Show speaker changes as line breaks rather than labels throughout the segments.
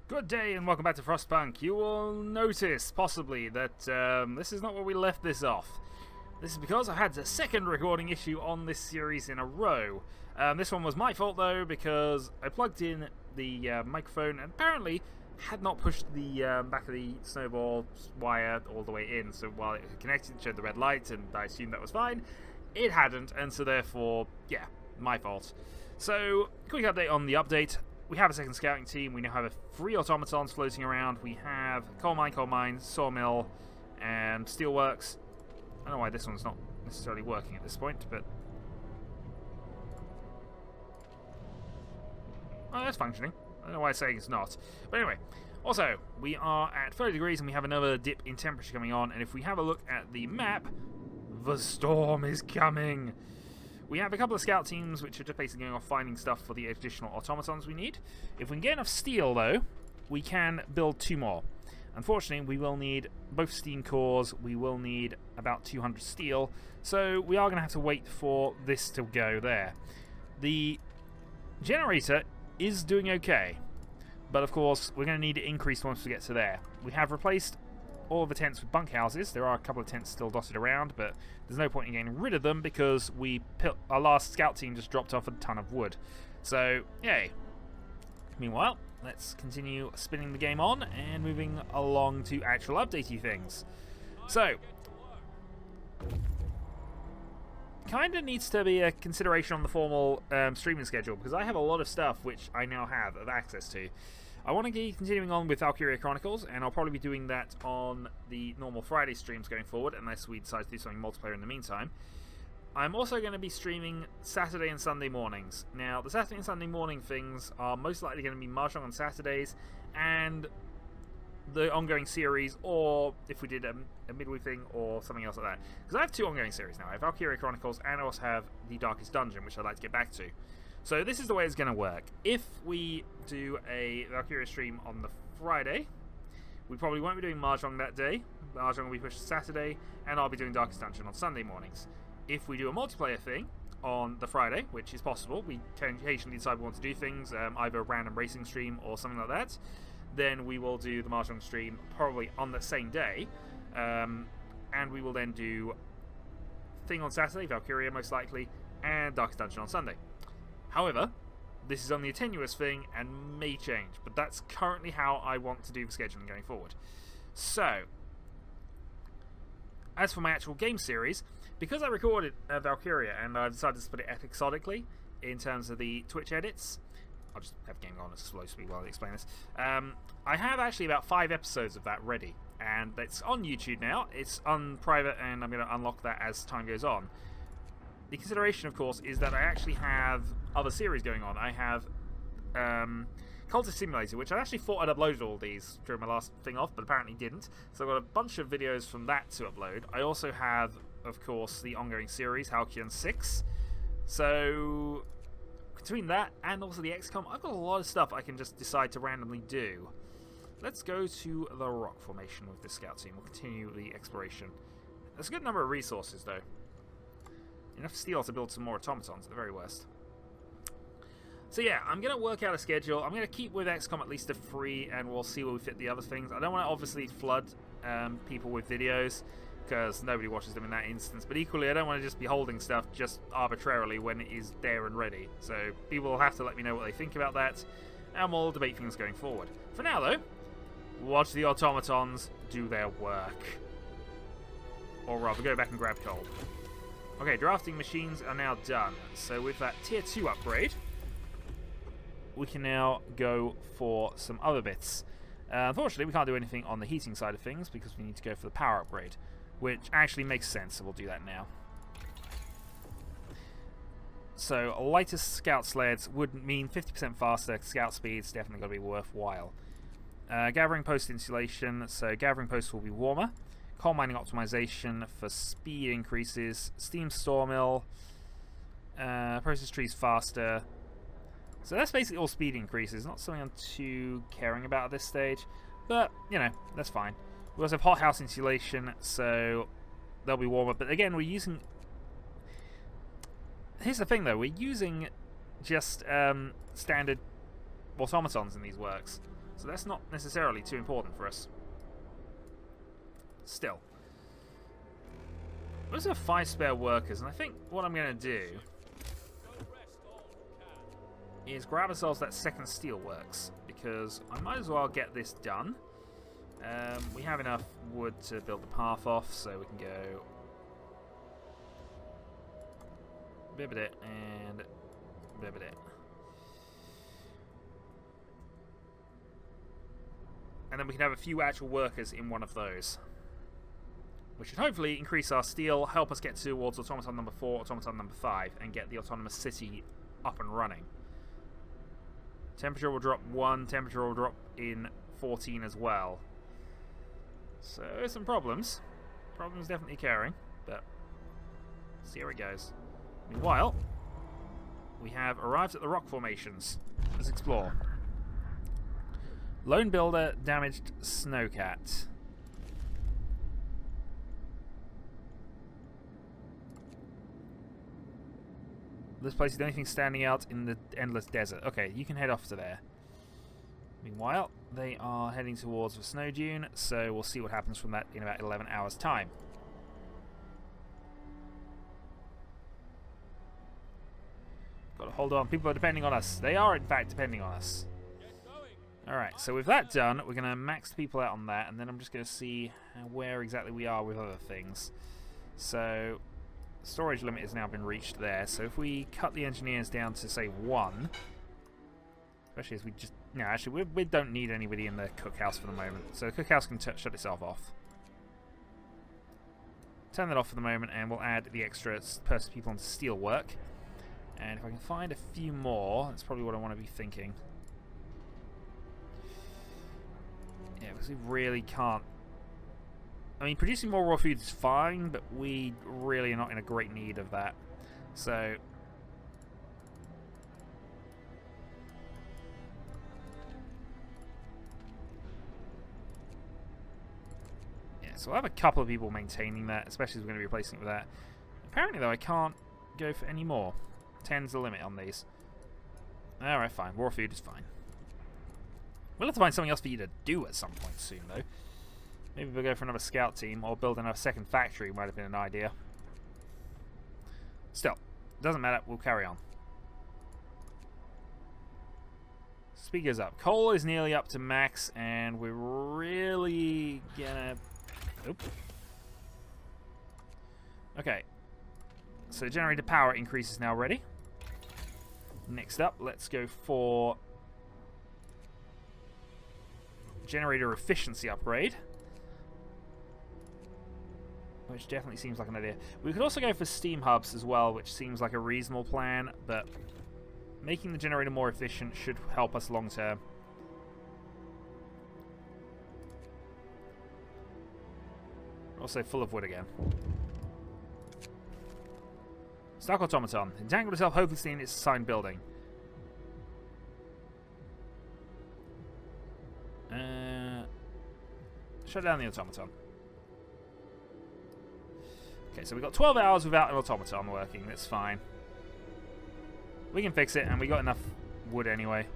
Good day and welcome back to Frostpunk. You will notice, possibly, that this is not where we left this off. This is because I had a second recording issue on this series in a row. This one was my fault though, because I plugged in the microphone and apparently had not pushed the back of the snowball wire all the way in. So while it connected, it showed the red light and I assumed that was fine. It hadn't, and so therefore, yeah, my fault. So, quick update on the update. We have a second scouting team. We now have 3 automatons floating around. We have coal mine, sawmill, and steelworks. I don't know why this one's not necessarily working at this point, but... oh, that's functioning. I don't know why I'm saying it's not. But anyway, also, we are at 30 degrees and we have another dip in temperature coming on. And if we have a look at the map, the storm is coming. We have a couple of scout teams which are just basically going off finding stuff for the additional automatons we need. If we can get enough steel, though, we can build 2 more. Unfortunately, we will need both steam cores, we will need about 200 steel, so we are going to have to wait for this to go there. The generator is doing okay, but of course, we're going to need it increased once we get to there. We have replaced all of the tents with bunkhouses. There are a couple of tents still dotted around, but there's no point in getting rid of them because our last scout team just dropped off a ton of wood. So, yay. Meanwhile, let's continue spinning the game on and moving along to actual updatey things. So, kinda needs to be a consideration on the formal streaming schedule because I have a lot of stuff which I now have access to. I want to keep continuing on with Valkyria Chronicles, and I'll probably be doing that on the normal Friday streams going forward, unless we decide to do something multiplayer in the meantime. I'm also going to be streaming Saturday and Sunday mornings. Now, the Saturday and Sunday morning things are most likely going to be Mahjong on Saturdays, and the ongoing series, or if we did a midweek thing, or something else like that. Because I have 2 ongoing series now. I have Valkyria Chronicles, and I also have The Darkest Dungeon, which I'd like to get back to. So this is the way it's going to work. If we do a Valkyria stream on the Friday, we probably won't be doing Mahjong that day. Mahjong will be pushed to Saturday, and I'll be doing Darkest Dungeon on Sunday mornings. If we do a multiplayer thing on the Friday, which is possible, we can occasionally decide we want to do things, either a random racing stream or something like that, then we will do the Mahjong stream probably on the same day, and we will then do thing on Saturday, Valkyria most likely, and Darkest Dungeon on Sunday. However, this is only a tenuous thing and may change, but that's currently how I want to do the scheduling going forward. So, as for my actual game series, because I recorded Valkyria and I've decided to split it episodically in terms of the Twitch edits, I'll just have game on as slow speed while I explain this. I have actually about 5 episodes of that ready, and it's on YouTube now. It's on private, and I'm going to unlock that as time goes on. The consideration, of course, is that I actually have other series going on. I have Cultist Simulator, which I actually thought I'd uploaded all these during my last thing off, but apparently didn't. So I've got a bunch of videos from that to upload. I also have, of course, the ongoing series, Halcyon 6. So between that and also the XCOM, I've got a lot of stuff I can just decide to randomly do. Let's go to the rock formation with this scout team. We'll continue the exploration. There's a good number of resources, though. Enough steel to build some more automatons at the very worst. So yeah, I'm going to work out a schedule. I'm going to keep with XCOM at least to 3, and we'll see where we fit the other things. I don't want to obviously flood people with videos, because nobody watches them in that instance. But equally, I don't want to just be holding stuff just arbitrarily when it is there and ready. So people will have to let me know what they think about that, and we'll debate things going forward. For now, though, watch the automatons do their work. Or rather, go back and grab coal. Okay, drafting machines are now done. So with that tier 2 upgrade, we can now go for some other bits. Unfortunately, we can't do anything on the heating side of things because we need to go for the power upgrade, which actually makes sense, so we'll do that now. So lighter scout sleds would mean 50% faster scout speeds, definitely going to be worthwhile. Gathering post insulation, so gathering posts will be warmer. Coal mining optimization for speed increases. Steam sawmill. Process trees faster. So that's basically all speed increases. Not something I'm too caring about at this stage. But, you know, that's fine. We also have hothouse insulation, so they'll be warmer. But again, we're using... Here's the thing, though. We're using just standard automatons in these works. So So that's not necessarily too important for us. Still. We also have 5 spare workers, and I think what I'm going to do is grab ourselves that second steelworks, because I might as well get this done. We have enough wood to build the path off, so we can go bibbit and bibbit. And then we can have a few actual workers in one of those, which should hopefully increase our steel, help us get towards automaton number 4, automaton number 5, and get the autonomous city up and running. Temperature will drop 1, temperature will drop in 14 as well. So, some problems. Problems definitely occurring, but see how it goes. Meanwhile, we have arrived at the rock formations. Let's explore. Lone Builder, damaged Snowcat. This place is the only thing standing out in the endless desert. Okay, you can head off to there. Meanwhile, they are heading towards the snow dune, so we'll see what happens from that in about 11 hours' time. Got to hold on. People are depending on us. They are, in fact, depending on us. Alright, so with that done, we're going to max the people out on that, and then I'm just going to see where exactly we are with other things. So, storage limit has now been reached there, so if we cut the engineers down to, say, 1, especially as we just... No, actually, we don't need anybody in the cookhouse for the moment, so the cookhouse can shut itself off. Turn that off for the moment, and we'll add the extra people onto steelwork. And if I can find a few more, that's probably what I want to be thinking. Yeah, because we really can't... I mean, producing more raw food is fine, but we really are not in a great need of that. So... yeah, so I'll have a couple of people maintaining that, especially as we're going to be replacing it with that. Apparently, though, I can't go for any more. 10's the limit on these. Alright, fine. Raw food is fine. We'll have to find something else for you to do at some point soon, though. Maybe we'll go for another scout team, or build another second factory might have been an idea. Still, doesn't matter. We'll carry on. Speed goes up. Coal is nearly up to max, and we're really gonna... Oops. Okay. So generator power increase is now ready. Next up, let's go for generator efficiency upgrade, which definitely seems like an idea. We could also go for steam hubs as well, which seems like a reasonable plan, but making the generator more efficient should help us long term. Also full of wood again. Stuck automaton. Entangled itself hopelessly in its assigned building. Shut down the automaton. Okay, so we've got 12 hours without an automaton working. That's fine. We can fix it, and we got enough wood anyway.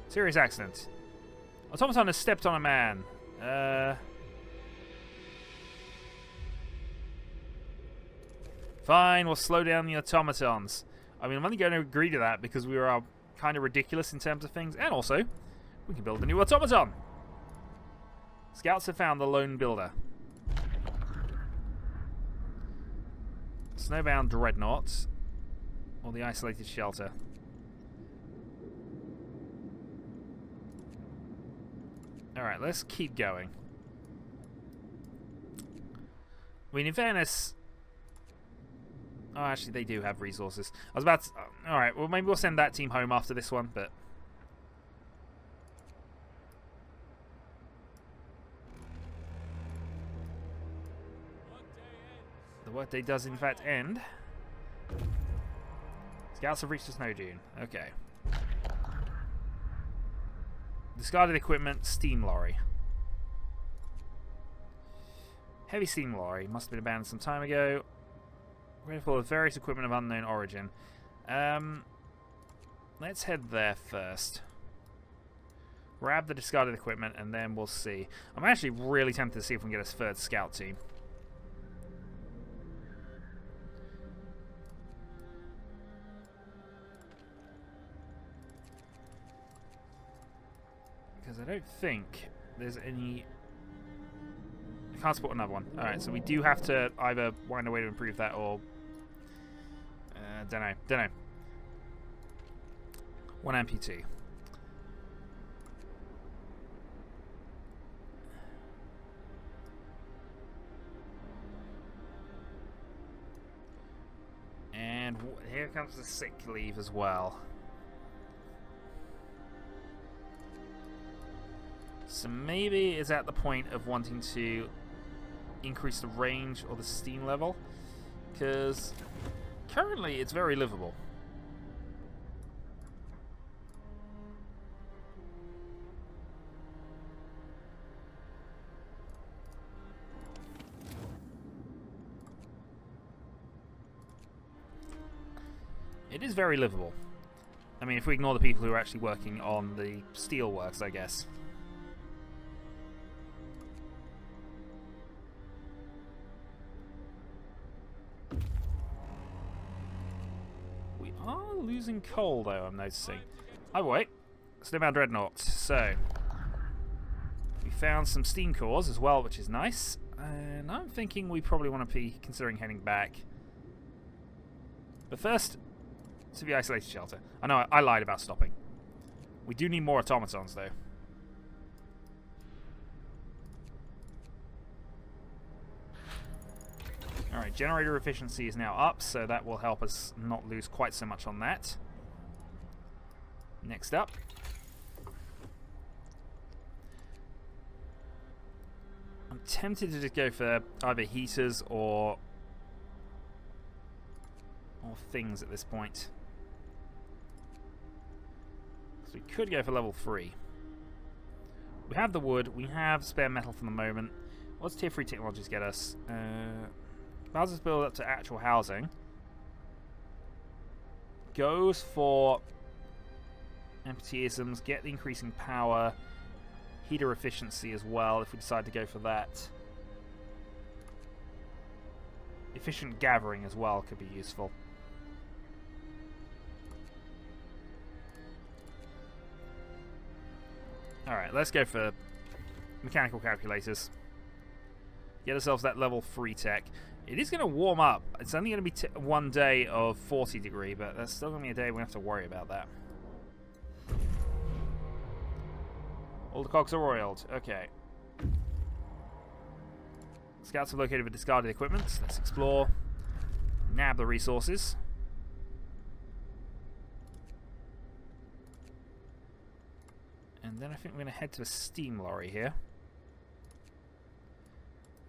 Serious accident. Automaton has stepped on a man. Fine, we'll slow down the automatons. I mean, I'm only going to agree to that because we are kind of ridiculous in terms of things. And also, we can build a new automaton. Scouts have found the lone builder. Snowbound dreadnought. Or the isolated shelter. Alright, let's keep going. I mean, in fairness... Oh, actually, they do have resources. I was about to... Alright, well, maybe we'll send that team home after this one, but... The workday does, in fact, end. Scouts have reached the snow dune. Okay. Discarded equipment, steam lorry. Heavy steam lorry. Must have been abandoned some time ago. Ready for various equipment of unknown origin. Let's head there first. Grab the discarded equipment, and then we'll see. I'm actually really tempted to see if we can get a third scout team. Because I don't think there's any... I can't support another one. Alright, so we do have to either find a way to improve that or... don't know. One amputee. And here comes the sick leave as well. So maybe it's at the point of wanting to increase the range or the steam level, because currently it's very livable. It is very livable. I mean, if we ignore the people who are actually working on the steel works, I guess. We are losing coal, though, I'm noticing. Oh, wait. Snowbound Dreadnought. So, we found some steam cores as well, which is nice. And I'm thinking we probably want to be considering heading back. But first... to the isolated shelter. I know I lied about stopping. We do need more automatons, though. Alright, generator efficiency is now up, so that will help us not lose quite so much on that. Next up. I'm tempted to just go for either heaters or things at this point. We could go for level 3. We have the wood, we have spare metal for the moment. What's tier 3 technologies get us? Allows us to build up to actual housing. Goes for amputeeisms, get the increasing power, heater efficiency as well if we decide to go for that. Efficient gathering as well could be useful. Alright, let's go for mechanical calculators. Get ourselves that level 3 tech. It is going to warm up. It's only going to be one day of 40 degree, but that's still going to be a day we have to worry about that. All the cogs are oiled. Okay. Scouts are located with discarded equipment. Let's explore. Nab the resources. And then I think we're going to head to a steam lorry here.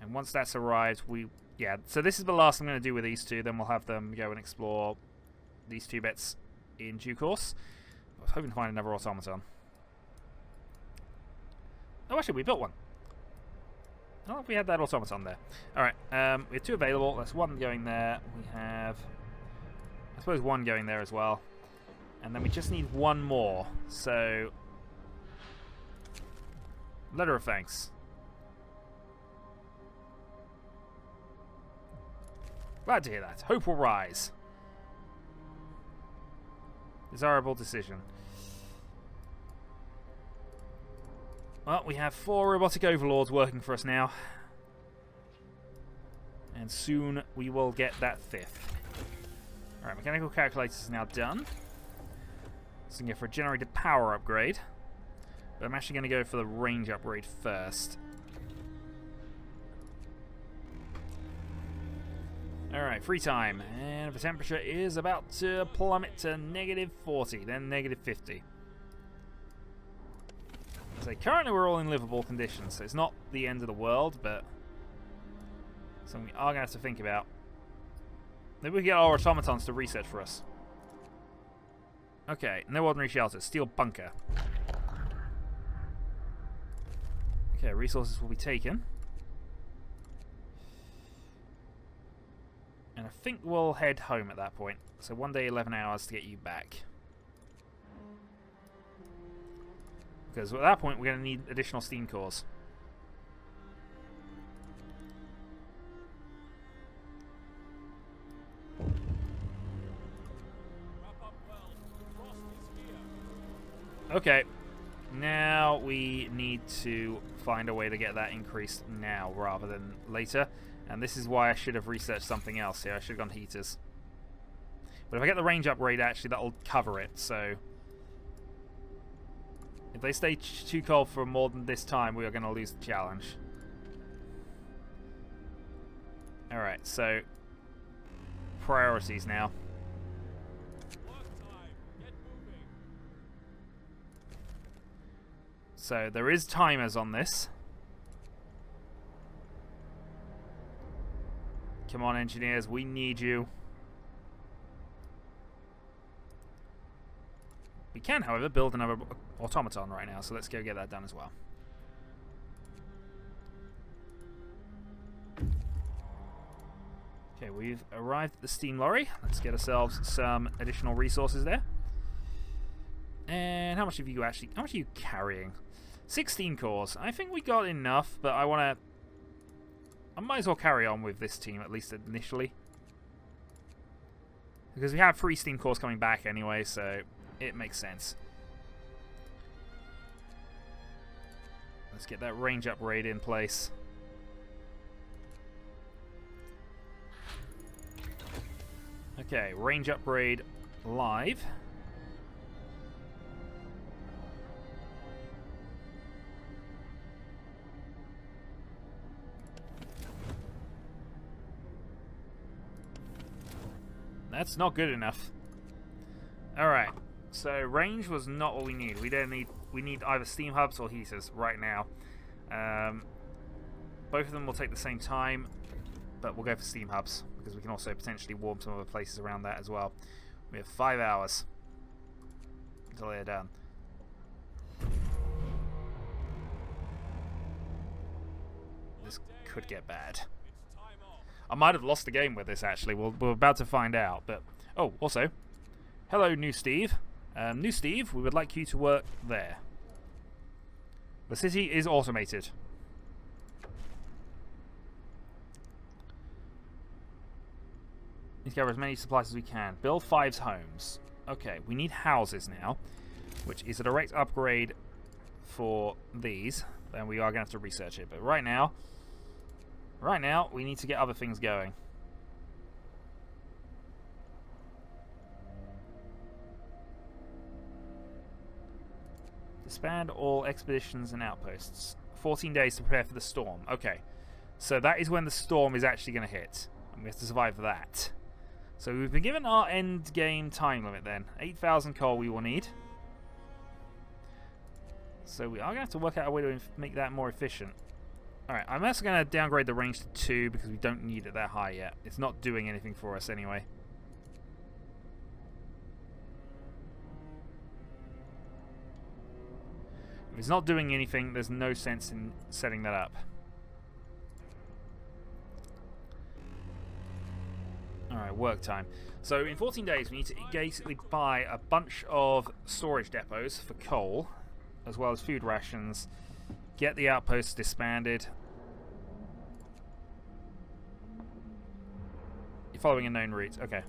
And once that's arrived, yeah, so this is the last I'm going to do with these two. Then we'll have them go and explore these two bits in due course. I was hoping to find another automaton. Oh, actually, we built one. I don't know if we had that automaton there. Alright, we have 2 available. That's 1 going there. We have, I suppose, 1 going there as well. And then we just need 1 more. So... letter of thanks. Glad to hear that. Hope will rise. Desirable decision. Well, we have 4 robotic overlords working for us now. And soon we will get that 5th. Alright, mechanical calculators is now done. So we can go for a generated power upgrade. But I'm actually going to go for the range upgrade first. Alright, free time. And the temperature is about to plummet to -40, then -50. So currently we're all in livable conditions, so it's not the end of the world, but something we are going to have to think about. Maybe we can get our automatons to research for us. Okay, no ordinary shelters. Steel bunker. Okay, resources will be taken. And I think we'll head home at that point. So 1 day, 11 hours to get you back. Because at that point, we're going to need additional steam cores. Okay. Now we need to find a way to get that increased now rather than later. And this is why I should have researched something else here. I should have gone heaters. But if I get the range upgrade, actually, that'll cover it. So if they stay too cold for more than this time, we are going to lose the challenge. Alright, so priorities now. So there is timers on this. Come on, engineers, we need you. We can, however, build another automaton right now, so let's go get that done as well. Okay, we've arrived at the steam lorry. Let's get ourselves some additional resources there. And how much have you actually... How much are you carrying? 16 cores. I think we got enough, but I want to... I might as well carry on with this team, at least initially. Because we have 3 steam cores coming back anyway, so it makes sense. Let's get that range upgrade in place. Okay, range upgrade live. That's not good enough. Alright, so range was not what we need. We need either steam hubs or heaters right now. Both of them will take the same time, but we'll go for steam hubs because we can also potentially warm some other places around that as well. We have 5 hours until they're done. This could get bad. I might have lost the game with this, actually. We're about to find out. But oh, also, hello, New Steve. New Steve, we would like you to work there. The city is automated. Need to gather as many supplies as we can. Build 5's homes. Okay, we need houses now, which is a direct upgrade for these. Then we are going to have to research it. But right now, we need to get other things going. Disband all expeditions and outposts. 14 days to prepare for the storm. Okay, so that is when the storm is actually going to hit. And we have to survive that. So we've been given our end game time limit then. 8,000 coal we will need. So we are going to have to work out a way to make that more efficient. Alright, I'm also going to downgrade the range to 2 because we don't need it that high yet. It's not doing anything for us anyway. If it's not doing anything, there's no sense in setting that up. Alright, work time. So in 14 days we need to basically buy a bunch of storage depots for coal, as well as food rations. Get the outposts disbanded. You're following a known route. Okay.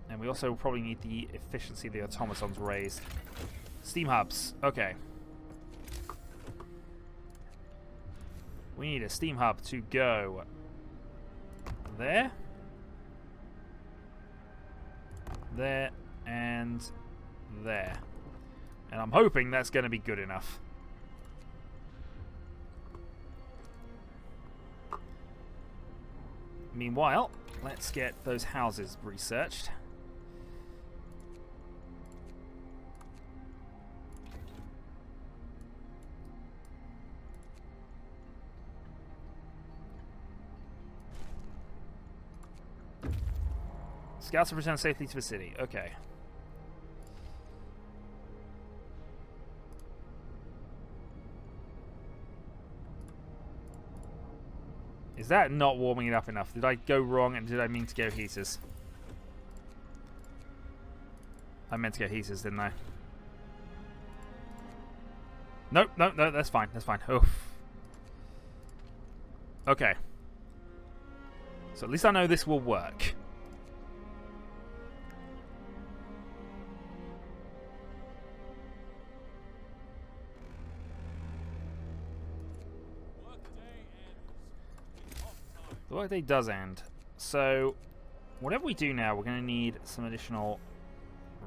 And we also probably need the efficiency of the automatons raised. Steam hubs. Okay. We need a steam hub to go there. There. And there. And I'm hoping that's going to be good enough. Meanwhile, let's get those houses researched. Scouts to return safely to the city. Okay. Is that not warming it up enough? Did I go wrong and did I mean to go heaters? I meant to get heaters, didn't I? Nope, no, that's fine. That's fine. Oof. Okay. So at least I know this will work. The workday does end. So whatever we do now, we're going to need some additional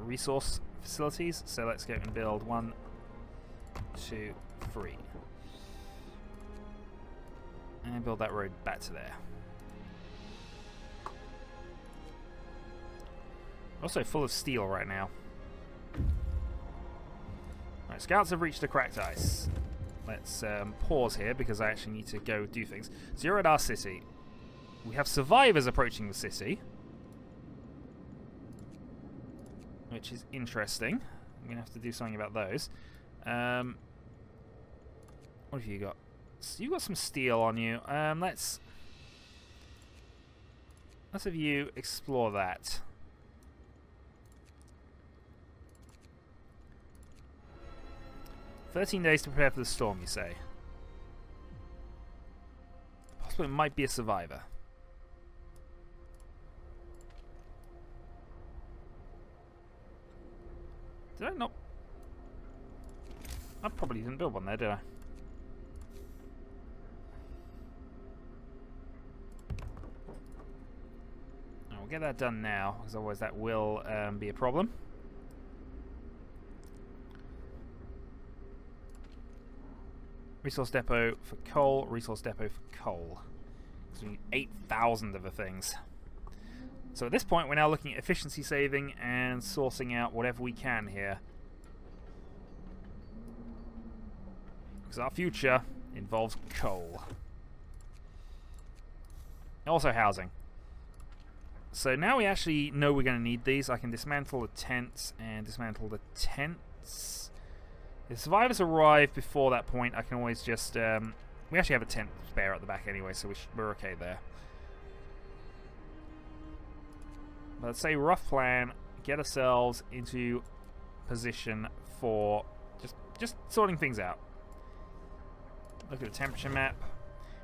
resource facilities. So let's go and build 1, 2, 3. And build that road back to there. Also full of steel right now. Alright, scouts have reached the cracked ice. Let's pause here because I actually need to go do things. So you're at our city. We have survivors approaching the city, which is interesting. I'm going to have to do something about those. What have you got? So you got some steel on you. Let's have you explore that. "13 days to prepare for the storm," you say. Possibly it might be a survivor. Did I not? I probably didn't build one there, did I? We'll get that done now, because otherwise that will be a problem. Resource depot for coal, resource depot for coal. So we need 8,000 of the things. So at this point, we're now looking at efficiency saving and sourcing out whatever we can here. Because our future involves coal. Also housing. So now we actually know we're going to need these. I can dismantle the tents and dismantle the tents. If survivors arrive before that point, I can always just... we actually have a tent spare at the back anyway, so we're okay there. But let's say rough plan, get ourselves into position for just sorting things out. Look at the temperature map.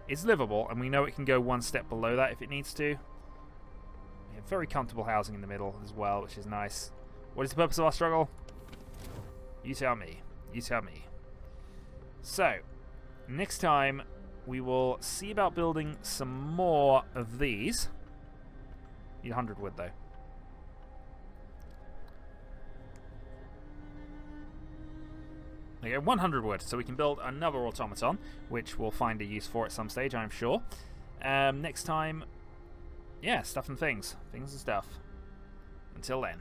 It's livable, and we know it can go one step below that if it needs to. We have very comfortable housing in the middle as well, which is nice. What is the purpose of our struggle? You tell me. You tell me. So, next time we will see about building some more of these. Need 100 wood though. Okay, 100 wood, so we can build another automaton, which we'll find a use for at some stage, I'm sure. Next time, yeah, stuff and things. Things and stuff. Until then.